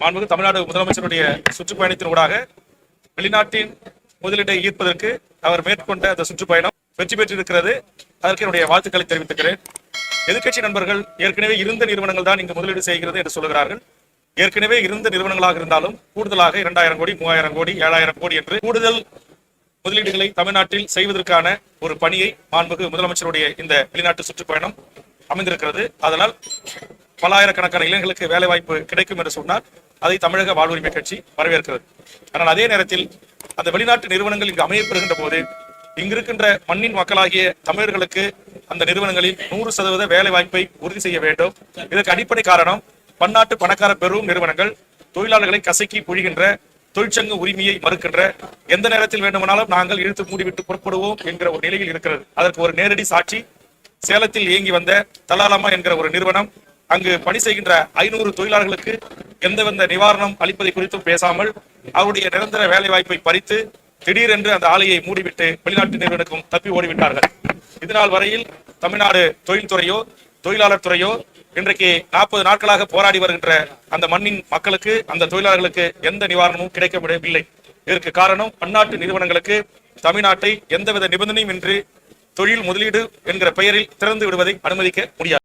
மாண்புமிகு தமிழ்நாடு முதலமைச்சருடைய சுற்றுப்பயணத்தினூடாக வெளிநாட்டின் முதலீட்டை ஈர்ப்பதற்கு அவர் மேற்கொண்ட அந்த சுற்றுப்பயணம் வெற்றி பெற்றிருக்கிறது. அதற்கு என்னுடைய வாழ்த்துக்களை தெரிவித்துக்கிறேன். எதிர்க்கட்சி நண்பர்கள் ஏற்கனவே இருந்த நிறுவனங்கள் தான் இங்கு முதலீடு செய்கிறது என்று சொல்லுகிறார்கள். ஏற்கனவே இருந்த நிறுவனங்களாக இருந்தாலும் கூடுதலாக 2000 கோடி 3000 கோடி 7000 கோடி என்று கூடுதல் முதலீடுகளை தமிழ்நாட்டில் செய்வதற்கான ஒரு பணியை மாண்புமிகு முதலமைச்சருடைய இந்த வெளிநாட்டு சுற்றுப்பயணம் அமைந்திருக்கிறது. அதனால் பல்லாயிரக்கணக்கான இளைஞர்களுக்கு வேலை வாய்ப்பு கிடைக்கும் என்று சொன்னால் அதை தமிழக வாழ்வுரிமை கட்சி வரவேற்கிறது. ஆனால் அதே நேரத்தில் அந்த வெளிநாட்டு நிறுவனங்கள் இங்கு அமையப்பெறுகின்ற போது இங்கிருக்கின்ற மண்ணின் மக்களாகிய தமிழர்களுக்கு அந்த நிறுவனங்களில் 100% வேலை வாய்ப்பை உறுதி செய்ய வேண்டும். இதற்கு அடிப்படை காரணம் பன்னாட்டு பணக்கார பெரும் நிறுவனங்கள் தொழிலாளர்களை கசக்கி புழிகின்ற, தொழிற்சங்க உரிமையை மறுக்கின்ற, எந்த நேரத்தில் வேண்டுமானாலும் நாங்கள் இழுத்து மூடிவிட்டு புறப்படுவோம் என்கிற ஒரு நிலையில் இருக்கிறது. அதற்கு ஒரு நேரடி சாட்சி சேலத்தில் இயங்கி வந்த தலாலாமா என்கிற ஒரு நிறுவனம் அங்கு பணி செய்கின்ற 500 தொழிலாளர்களுக்கு எந்தவித நிவாரணம் அளிப்பதை குறித்தும் பேசாமல் அவருடைய நிரந்தர வேலை வாய்ப்பை பறித்து திடீரென்று அந்த ஆலையை மூடிவிட்டு வெளிநாட்டு நிறுவனத்துக்கும் தப்பி ஓடிவிட்டார்கள். இதனால் வரையில் தமிழ்நாடு தொழில்துறையோ தொழிலாளர் துறையோ இன்றைக்கு 40 நாட்களாக போராடி வருகின்ற அந்த மண்ணின் மக்களுக்கு, அந்த தொழிலாளர்களுக்கு எந்த நிவாரணமும் கிடைக்கவில்லை. இதற்கு காரணம் பன்னாட்டு நிறுவனங்களுக்கு தமிழ்நாட்டை எந்தவித நிபந்தனையும் இன்றி தொழில் முதலீடு என்கிற பெயரில் திறந்து விடுவதை அனுமதிக்க முடியாது.